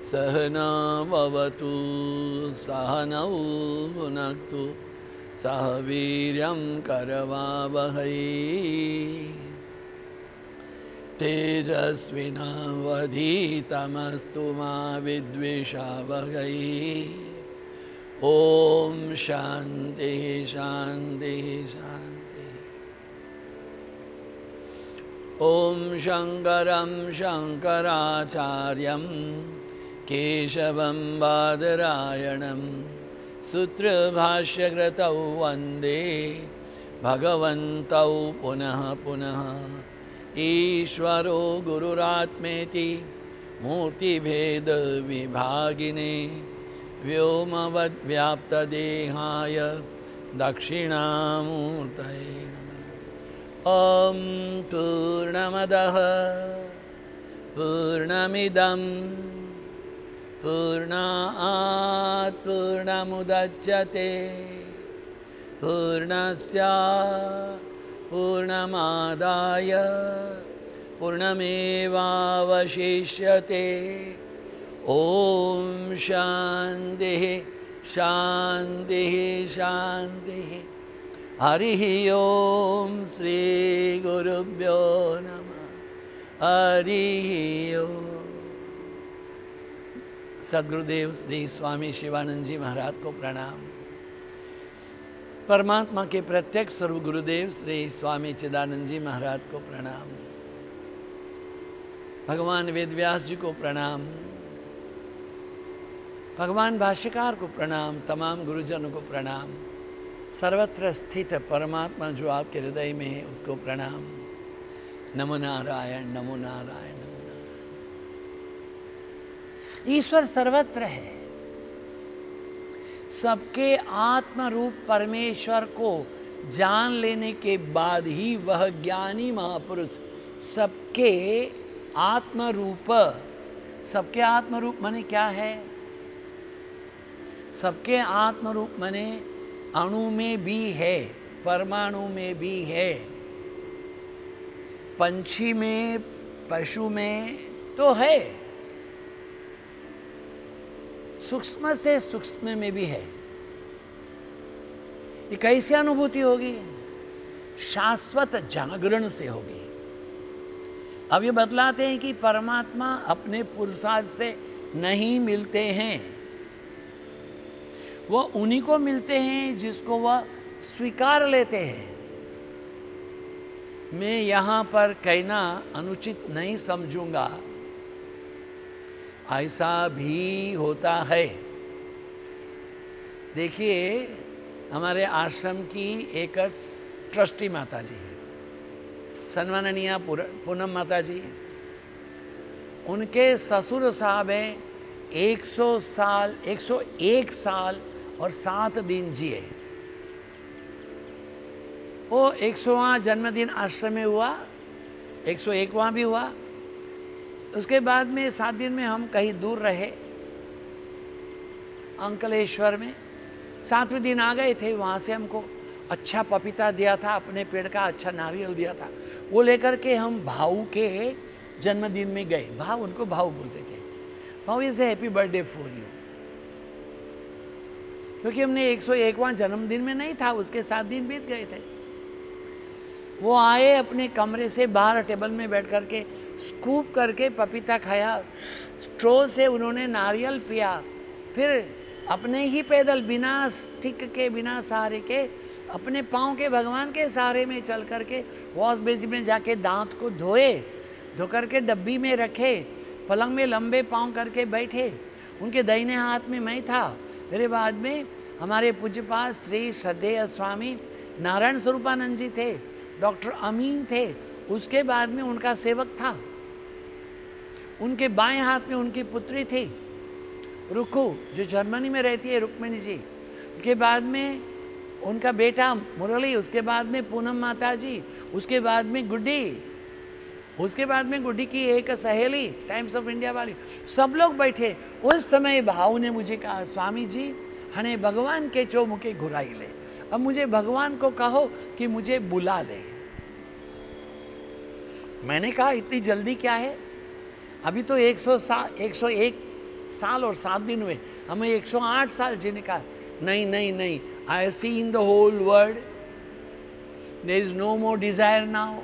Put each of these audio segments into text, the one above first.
सहना भवतु सहनौ भुनक्तु सह वीर्यं करवावहै तेजस्विनावधीतमस्तु मा विद्विषावहै। ओम शांति शांति शांति। ओम शंकरं शंकराचार्यं केशवं बादरायणं सूत्रभाष्यकृतौ वन्दे भगवन्तौ पुनः पुनः। ईश्वरो गुरुरात्मेति मूर्तिभेद विभागिने व्योमवद्व्याप्तदेहाय दक्षिणामूर्तये नमः। ॐ पूर्णमदः पूर्णमिदं पूर्णात् पूर्णमुदच्यते पूर्णस्य पूर्णमादाय पूर्णमेवावशिष्यते। ओम शांति शांति शांति। हरि ओम श्री गुरुभ्यो नमः। हरि ओम। सद्गुरुदेव श्री स्वामी शिवानंद जी महाराज को प्रणाम। परमात्मा के प्रत्यक्ष स्वरूप गुरुदेव श्री स्वामी चिदानंद जी महाराज को प्रणाम। भगवान वेदव्यास जी को प्रणाम। भगवान भाष्यकार को प्रणाम। तमाम गुरुजनों को प्रणाम। सर्वत्र स्थित परमात्मा जो आपके हृदय में है उसको प्रणाम। नमो नारायण नमो नारायण नमो नारायण। ईश्वर सर्वत्र है। सबके आत्म रूप परमेश्वर को जान लेने के बाद ही वह ज्ञानी महापुरुष सबके आत्म रूप माने क्या है? सबके आत्म रूप माने अणु में भी है, परमाणु में भी है, पंछी में, पशु में तो है, सूक्ष्म से सूक्ष्म में भी है। ये कैसी अनुभूति होगी? शाश्वत जागरण से होगी। अब ये बतलाते हैं कि परमात्मा अपने पुरुषार्थ से नहीं मिलते हैं, वह उन्हीं को मिलते हैं जिसको वह स्वीकार लेते हैं। मैं यहाँ पर कहना अनुचित नहीं समझूंगा, ऐसा भी होता है। देखिए, हमारे आश्रम की एक ट्रस्टी माता जी है, सन्माननीय पूनम माता जी। उनके ससुर साहब हैं 101 साल और 7 दिन जिए। वो 100वां जन्मदिन आश्रम में हुआ, 101वां भी हुआ। उसके बाद में 7 दिन में हम कहीं दूर रहे, अंकलेश्वर में। 7वें दिन आ गए थे, वहाँ से हमको अच्छा पपीता दिया था, अपने पेड़ का अच्छा नारियल दिया था। वो लेकर के हम भाऊ के जन्मदिन में गए। भाव, उनको भाऊ बोलते थे। भाऊ is happy birthday for you, क्योंकि हमने 101वां जन्मदिन में नहीं था, उसके 7 दिन बीत गए थे। वो आए, अपने कमरे से बाहर टेबल में बैठ करके स्कूप करके पपीता खाया, स्ट्रो से उन्होंने नारियल पिया, फिर अपने ही पैदल बिना स्टिक के, बिना सहारे के, अपने पाँव के भगवान के सहारे में चल करके वॉश बेसिन में जाके दांत को धोए, धो करके डब्बी में रखे, पलंग में लंबे पाँव करके बैठे। उनके दाहिने हाथ में मैं था, मेरे बाद में हमारे पूज्यपाद श्री श्रद्धेय स्वामी नारायण स्वरूपानंद जी थे, डॉक्टर अमीन थे, उसके बाद में उनका सेवक था। उनके बाएं हाथ में उनकी पुत्री थी रुकू, जो जर्मनी में रहती है, रुक्मिणी जी। उसके बाद में उनका बेटा मुरली, उसके बाद में पूनम माता जी, उसके बाद में गुड्डी, उसके बाद में गुड्डी की एक सहेली टाइम्स ऑफ इंडिया वाली, सब लोग बैठे। उस समय भाऊ ने मुझे कहा, स्वामी जी हने भगवान के चौमुखे घुराई ले, अब मुझे भगवान को कहो कि मुझे बुला ले। मैंने कहा इतनी जल्दी क्या है, अभी तो 101 साल और 7 दिन हुए, हमें 108 साल जीने का। नहीं नहीं नहीं, I have seen the whole world, there is no more desire now,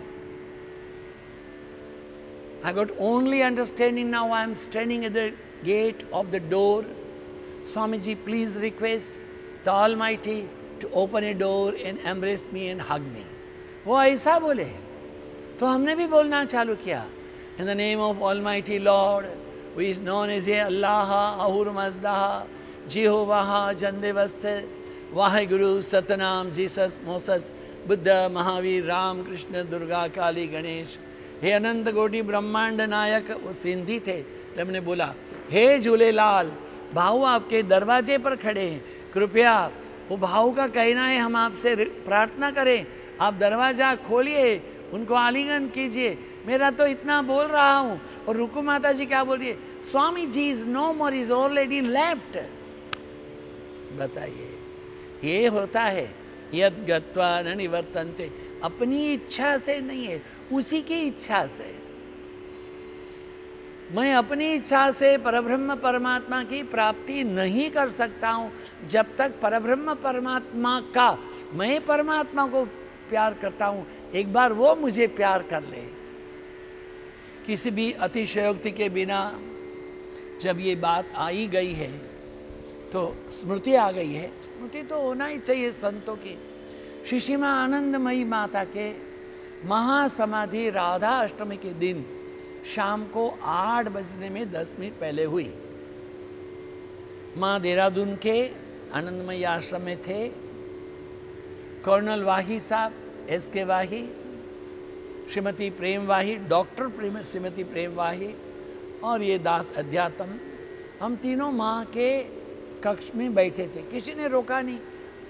I got only understanding now. I am standing at the gate of the door. Swamiji, please request the Almighty to open a door and embrace me and hug me. वो ऐसा बोले तो हमने भी बोलना चालू किया. In the name of Almighty Lord, who is known as Allah, Ahur Mazdah, Jehovah, Jandevastha, Vaheguru, Satnam, Jesus, Moses, Buddha, Mahavir, Ram, Krishna, Durga, Kali, Ganesh, हे अनंत कोटि ब्रह्मांड नायक. वो सिंधी थे. हमने बोला, हे झूलेलाल, भाऊ आपके दरवाजे पर खड़े हैं, कृपया वो भाऊ का कहना है हम आपसे प्रार्थना करें, आप दरवाज़ा खोलिए, उनको आलिंगन कीजिए. मेरा तो इतना बोल रहा हूँ और रुकू माता जी क्या बोल रही है, Swami ji is no more, is already left. बताइए, ये होता है यद गत्वा न निवर्तन्ते. अपनी इच्छा से नहीं है, उसी की इच्छा से. मैं अपनी इच्छा से परब्रह्म परमात्मा की प्राप्ति नहीं कर सकता हूँ जब तक परब्रह्म परमात्मा का, मैं परमात्मा को प्यार करता हूँ, एक बार वो मुझे प्यार कर ले. किसी भी अतिशयोक्ति के बिना जब ये बात आई गई है तो स्मृति आ गई है. स्मृति तो होना ही चाहिए संतों की. श्रीमा आनंदमयी माता के महासमाधि राधा अष्टमी के दिन शाम को 8 बजने में 10 मिनट पहले हुई. माँ देहरादून के आनंदमयी आश्रम में थे. कर्नल वाही साहब, SK वाही, श्रीमती प्रेम वाही, डॉक्टर प्रेम श्रीमती प्रेम वाही और ये दास अध्यात्म, हम तीनों माँ के कक्ष में बैठे थे. किसी ने रोका नहीं.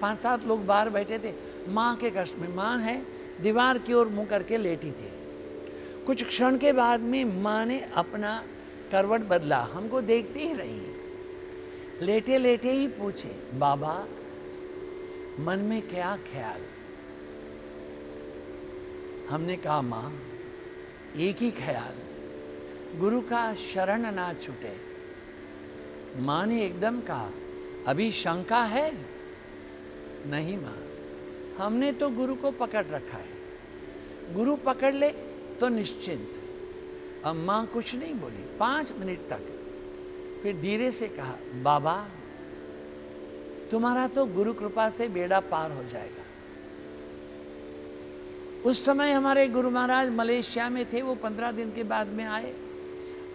5-7 लोग बाहर बैठे थे. माँ के कक्ष में, माँ है दीवार की ओर मुंह करके लेटी थी. कुछ क्षण के बाद में माँ ने अपना करवट बदला, हमको देखती ही रही. लेटे लेटे ही पूछे, बाबा मन में क्या ख्याल? हमने कहा, माँ एक ही ख्याल, गुरु का शरण ना छूटे. माँ ने एकदम कहा, अभी शंका है? नहीं माँ, हमने तो गुरु को पकड़ रखा है, गुरु पकड़ ले तो निश्चिंत. अब माँ कुछ नहीं बोली 5 मिनट तक. फिर धीरे से कहा, बाबा तुम्हारा तो गुरु कृपा से बेड़ा पार हो जाएगा. उस समय हमारे गुरु महाराज मलेशिया में थे, वो 15 दिन के बाद में आए.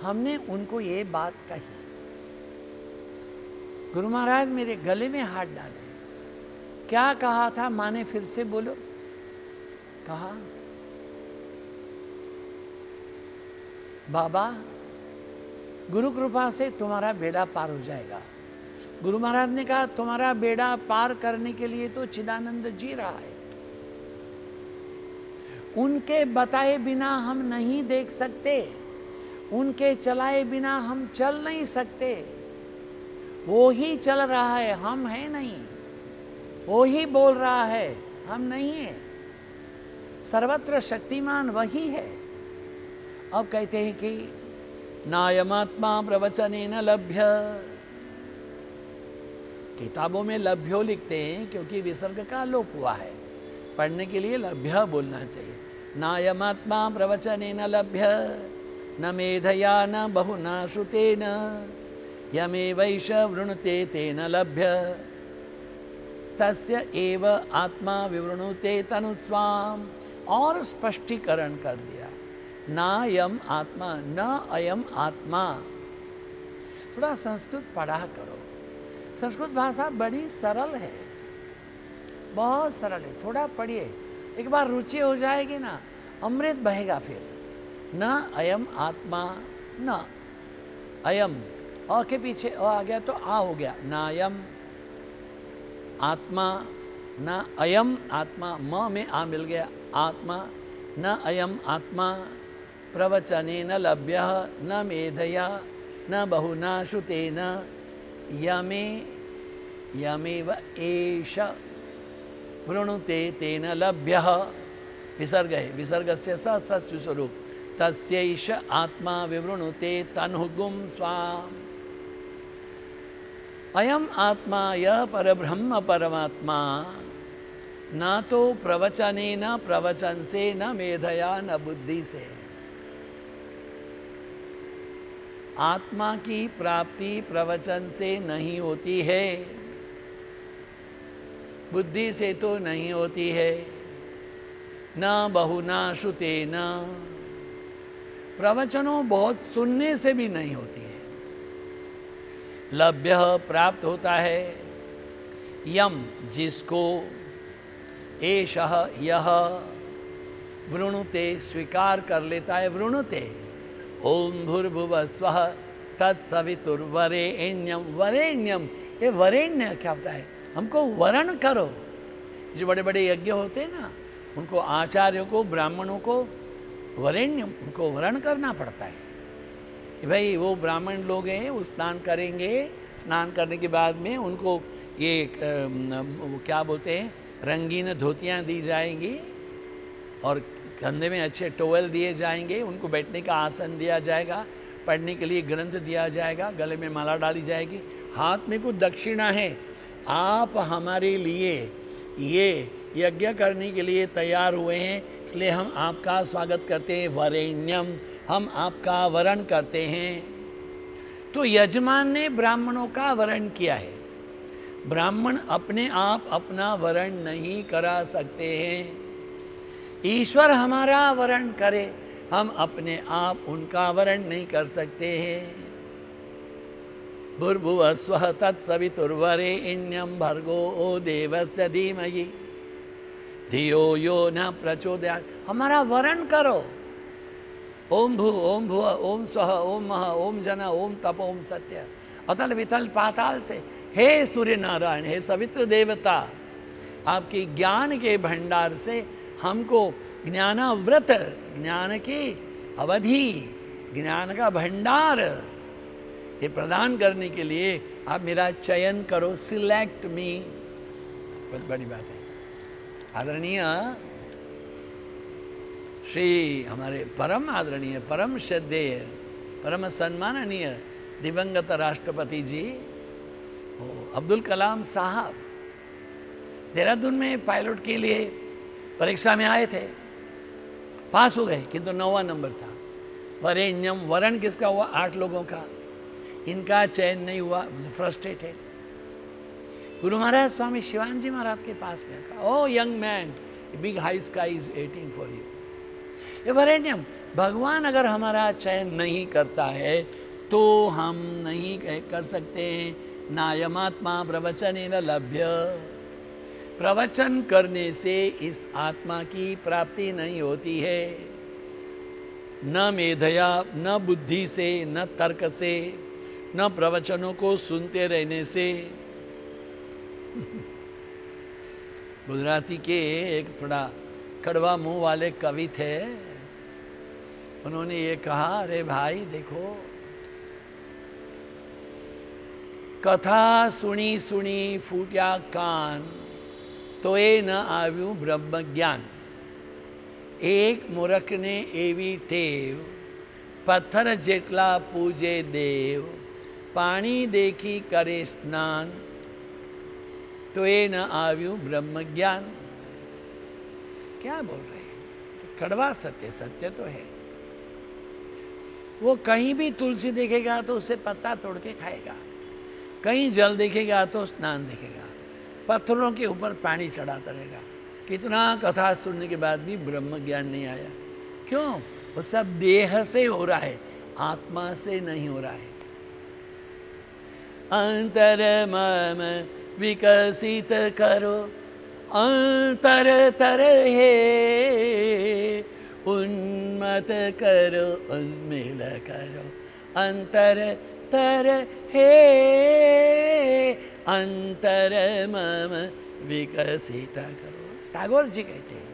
हमने उनको ये बात कही. गुरु महाराज मेरे गले में हाथ डाले. क्या कहा था माँ ने? फिर से बोलो. कहा, बाबा गुरु कृपा से तुम्हारा बेड़ा पार हो जाएगा. गुरु महाराज ने कहा, तुम्हारा बेड़ा पार करने के लिए तो चिदानंद जी रहा है, उनके बताए बिना हम नहीं देख सकते, उनके चलाए बिना हम चल नहीं सकते. वो ही चल रहा है, हम हैं नहीं. वो ही बोल रहा है, हम नहीं है. सर्वत्र शक्तिमान वही है. अब कहते हैं कि नायमात्मा प्रवचनेन लभ्य. किताबों में लभ्यो लिखते हैं क्योंकि विसर्ग का लोप हुआ है. पढ़ने के लिए लभ्य बोलना चाहिए. नायमात्मा प्रवचनेन लभ्य न मेधया न बहुना श्रुतेन यमेवैष वृणुते तेन लभ्य तस्य एव आत्मा विवृणुते तनुस्वाम. और स्पष्टीकरण कर दिया, नायम आत्मा, न अयम आत्मा. थोड़ा संस्कृत पढ़ा करो. संस्कृत भाषा बड़ी सरल है, बहुत सरल है. थोड़ा पढ़िए, एक बार रुचि हो जाएगी ना, अमृत बहेगा. फिर न अयम आत्मा, न अयम, अ के पीछे अ आ गया तो आ हो गया. नायम आत्मा, न अयम आत्मा, म में आ मिल गया, आत्मा. न अयम आत्मा प्रवचनेन लभ्य न मेधया न बहुना श्रुतेन यमेव एष वृणुते तेन लभ्य. विसर्ग है, विसर्गस्य सस्य स्वरूप. तस्यैष आत्मा विवृणुते तनुगुम स्वाम. अयम आत्मा यह परब्रह्म परमात्मा न तो प्रवचने न प्रवचन से न मेधया न बुद्धि से। आत्मा की प्राप्ति प्रवचन से नहीं होती है, बुद्धि से तो नहीं होती है, न बहुना श्रुतेन, प्रवचनों बहुत सुनने से भी नहीं होती है। लभ्य प्राप्त होता है, यम जिसको, एषः यह, वृणुते स्वीकार कर लेता है, वृणुते। ओम भूर्भुवः स्वः तत्सवितुर्वरेण्यम, वरेण्यम, ये वरेण्य क्या होता है, हमको वरण करो। जो बड़े बड़े यज्ञ होते हैं ना, उनको आचार्यों को, ब्राह्मणों को वरेण्यम, उनको वरण करना पड़ता है कि भाई वो ब्राह्मण लोग हैं, वो स्नान करेंगे, स्नान करने के बाद में उनको ये वो क्या बोलते हैं, रंगीन धोतियाँ दी जाएंगी और कंधे में अच्छे टोवेल दिए जाएंगे, उनको बैठने का आसन दिया जाएगा, पढ़ने के लिए ग्रंथ दिया जाएगा, गले में माला डाली जाएगी, हाथ में कुछ दक्षिणा है। आप हमारे लिए ये यज्ञ करने के लिए तैयार हुए हैं, इसलिए हम आपका स्वागत करते हैं, वरेण्यम, हम आपका वरण करते हैं। तो यजमान ने ब्राह्मणों का वरण किया है। ब्राह्मण अपने आप अपना वरण नहीं करा सकते हैं, ईश्वर हमारा वरण करे, हम अपने आप उनका वरण नहीं कर सकते हैं। भूर्भुवः स्वः तत्सवितुर्वरेण्यं भर्गो देवस्य धीमहि धियो यो न प्रचोदयात्, हमारा वरण करो। ओम भू ओम भुव ओम स्वः ओम मह ओम जन ओम तप ओम सत्य, अतल वितल पाताल से, हे सूर्य नारायण, हे सवित्र देवता, आपकी ज्ञान के भंडार से हमको ज्ञानाव्रत, ज्ञान की अवधि, ज्ञान का भंडार ये प्रदान करने के लिए आप मेरा चयन करो, सिलेक्ट मी। बहुत बड़ी बात है। आदरणीय श्री हमारे परम आदरणीय, परम श्रद्धेय, परम सम्माननीय दिवंगत राष्ट्रपति जी अब्दुल कलाम साहब देहरादून में पायलट के लिए परीक्षा में आए थे, पास हो गए, किंतु 9वां नंबर था। वरेण्यम, वरण किसका हुआ, 8 लोगों का, इनका चयन नहीं हुआ, फ्रस्ट्रेटेड। गुरु महाराज स्वामी शिवानंद महाराज के पास में कहा, oh young man, big high sky is waiting for you. ये वरेण्यम, भगवान अगर हमारा चयन नहीं करता है तो हम नहीं कर सकते हैं। नायमात्मा प्रवचनेन लभ्य, प्रवचन करने से इस आत्मा की प्राप्ति नहीं होती है, न मेधया, न बुद्धि से, न तर्क से, न प्रवचनों को सुनते रहने से। गुजराती के एक थोड़ा कड़वा मुंह वाले कवि थे, उन्होंने ये कहा, अरे भाई देखो, कथा सुनी सुनी फूट्या कान, तो ये न आव्यू ब्रह्म ज्ञान। एक मूर्ख ने एवी टेव, पत्थर जेटला पूजे देव, पानी देखी करे स्नान, तो ये न आव्यू ब्रह्म ज्ञान। क्या बोल रहे हैं, कड़वा सत्य, सत्य तो है। वो कहीं भी तुलसी देखेगा तो उससे पत्ता तोड़ के खाएगा, कहीं जल देखेगा तो स्नान देखेगा, पत्थरों के ऊपर पानी चढ़ाता रहेगा। कितना कथा सुनने के बाद भी ब्रह्म ज्ञान नहीं आया। क्यों? वो सब देह से हो रहा है, आत्मा से नहीं हो रहा है। अंतर मम विकसित करो, अंतर तर है उन्मत करो, उन्मिल करो, अंतर तर है अंतर मम विकसित करो। टैगोर जी कहते हैं,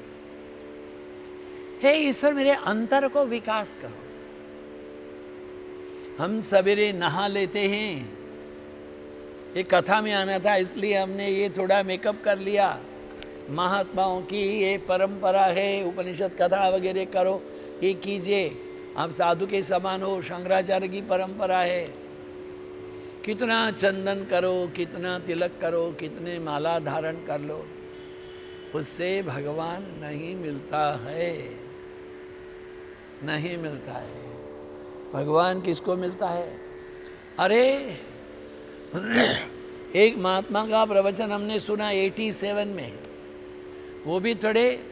हे ईश्वर मेरे अंतर को विकास करो। हम सवेरे नहा लेते हैं, ये कथा में आना था इसलिए हमने ये थोड़ा मेकअप कर लिया। महात्माओं की ये परंपरा है, उपनिषद कथा वगैरह करो, ये कीजिए, आप साधु के समान हो, शंकराचार्य की परंपरा है कितना चंदन करो, कितना तिलक करो, कितने माला धारण कर लो, उससे भगवान नहीं मिलता है, नहीं मिलता है। भगवान किसको मिलता है? अरे एक महात्मा का प्रवचन हमने सुना 87 में, वो भी थोड़े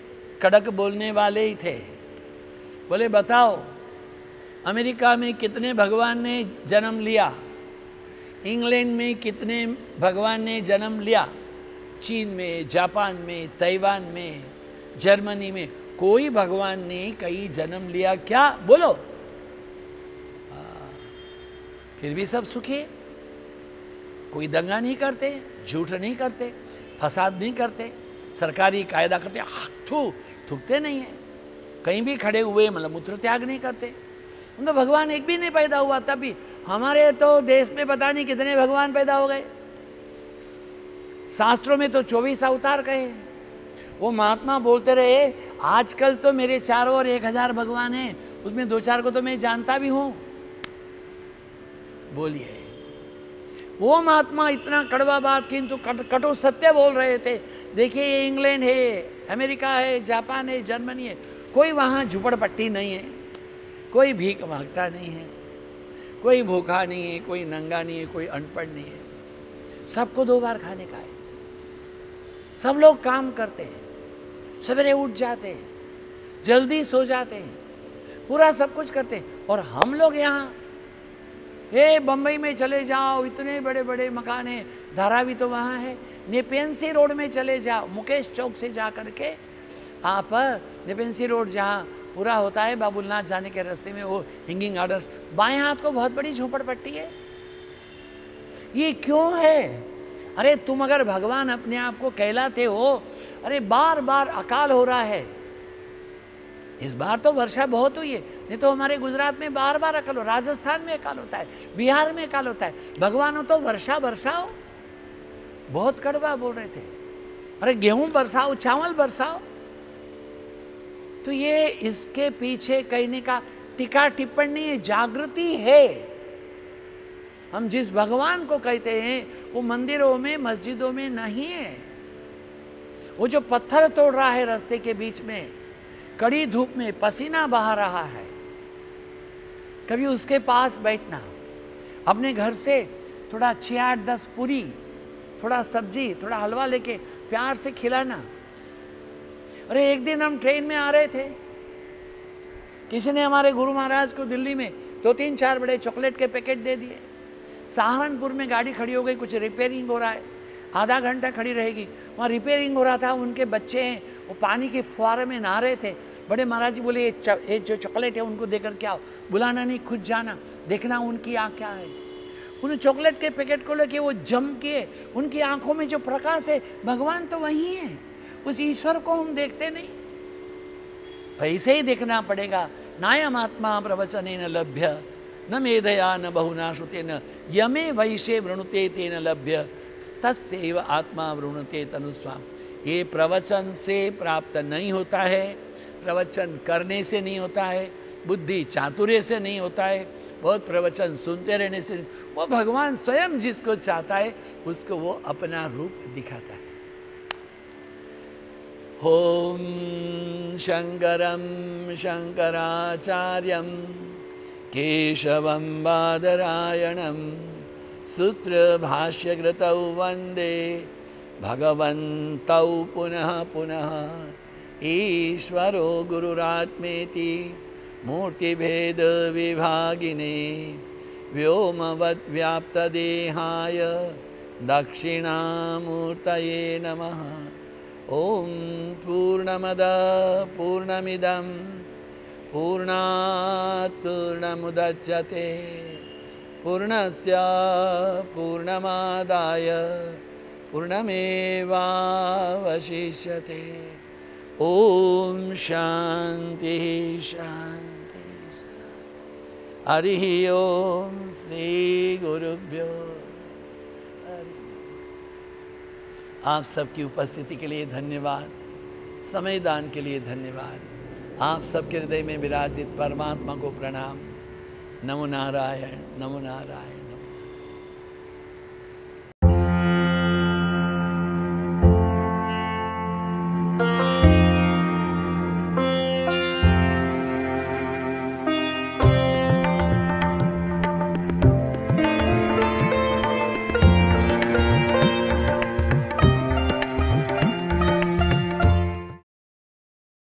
कड़क बोलने वाले ही थे। बोले बताओ अमेरिका में कितने भगवान ने जन्म लिया, इंग्लैंड में कितने भगवान ने जन्म लिया, चीन में, जापान में, ताइवान में, जर्मनी में कोई भगवान ने कहीं जन्म लिया क्या? बोलो। फिर भी सब सुखी, कोई दंगा नहीं करते, झूठ नहीं करते, फसाद नहीं करते, सरकारी कायदा करते, थूकते नहीं है, कहीं भी खड़े हुए मतलब मूत्र त्याग नहीं करते। उनका भगवान एक भी नहीं पैदा हुआ। तब भी हमारे तो देश में पता नहीं कितने भगवान पैदा हो गए। शास्त्रों में तो 24 अवतार कहे। वो महात्मा बोलते रहे आजकल तो मेरे चारों ओर 1000 भगवान हैं, उसमें 2-4 को तो मैं जानता भी हूं। बोलिए, वो महात्मा इतना कड़वा बात किंतु कटु सत्य बोल रहे थे। देखिए ये इंग्लैंड है, अमेरिका है, जापान है, जर्मनी है, कोई वहाँ झुपड़पट्टी नहीं है, कोई भीख मांगता नहीं है, कोई भूखा नहीं है, कोई नंगा नहीं है, कोई अनपढ़ नहीं है, सबको 2 बार खाने का है। सब लोग काम करते हैं, सवेरे उठ जाते हैं, जल्दी सो जाते हैं, पूरा सब कुछ करते हैं। और हम लोग यहाँ बम्बई में चले जाओ, इतने बड़े बड़े मकान हैं, धारावी तो वहाँ है, नेपेंसी रोड में चले जाओ, मुकेश चौक से जा करके आप नेपेंसी रोड जहाँ पूरा होता है बाबुलनाथ जाने के रास्ते में, वो हिंगिंग गार्डन्स, बाएं हाथ को बहुत बड़ी झोपड़पट्टी है। ये क्यों है? अरे तुम अगर भगवान अपने आप को कहलाते हो, अरे बार बार अकाल हो रहा है। इस बार तो वर्षा बहुत हुई है, नहीं तो हमारे गुजरात में बार बार अकाल हो, राजस्थान में अकाल होता है, बिहार में अकाल होता है। भगवान हो तो वर्षा बरसाओ। बहुत कड़वा बोल रहे थे, अरे गेहूं बरसाओ, चावल बरसाओ। तो ये इसके पीछे कहने का टीका टिप्पणी है, जागृति है। हम जिस भगवान को कहते हैं वो मंदिरों में, मस्जिदों में नहीं है। वो जो पत्थर तोड़ रहा है रास्ते के बीच में, कड़ी धूप में पसीना बहा रहा है, कभी उसके पास बैठना, अपने घर से थोड़ा 6-8-10 पूरी, थोड़ा सब्जी, थोड़ा हलवा लेके प्यार से खिलाना। अरे एक दिन हम ट्रेन में आ रहे थे, किसी ने हमारे गुरु महाराज को दिल्ली में 2-3-4 बड़े चॉकलेट के पैकेट दे दिए। सहारनपुर में गाड़ी खड़ी हो गई, कुछ रिपेयरिंग हो रहा है, आधा घंटा खड़ी रहेगी, वहाँ रिपेयरिंग हो रहा था। उनके बच्चे हैं, वो पानी के फुहारे में नहा रहे थे। बड़े महाराज जी बोले ये जो चॉकलेट है उनको देकर क्या हो, बुलाना नहीं, खुद जाना, देखना उनकी आँख क्या है। उन चॉकलेट के पैकेट को लेके वो जम किए, उनकी आंखों में जो प्रकाश है, भगवान तो वही है, उस ईश्वर को हम देखते नहीं। ऐसे ही देखना पड़ेगा। नायम आत्मा प्रवचनेन लभ्य न मेधया न बहुना श्रुतेन यमे वैशे वृणुते तेन लभ्य तस्यैव आत्मा वृणुते तनुस्वाम। ये प्रवचन से प्राप्त नहीं होता है, प्रवचन करने से नहीं होता है, बुद्धि चातुर्य से नहीं होता है, बहुत प्रवचन सुनते रहने से। वो भगवान स्वयं जिसको चाहता है उसको वो अपना रूप दिखाता है। ओम शंकरम शंकराचार्यम केशवम बादरायणम सूत्रभाष्यकृतौ वंदे भगवन्तौ पुनः पुनः ईश्वरो गुरुरात्मेति मूर्तिभेद विभागिने व्योमवद्व्याप्तदेहाय दक्षिणामूर्तये नमः। ओम पूर्णमदः पूर्णमिदं पूर्णात् पूर्णमुदच्यते पूर्णस्य पूर्णमादाय पूर्णमेवावशिष्यते। ओम शांति शांति हरि ओम श्री गुरुभ्यो। आप सबकी उपस्थिति के लिए धन्यवाद, समय दान के लिए धन्यवाद। आप सबके हृदय में विराजित परमात्मा को प्रणाम। नमो नारायण, नमो नारायण।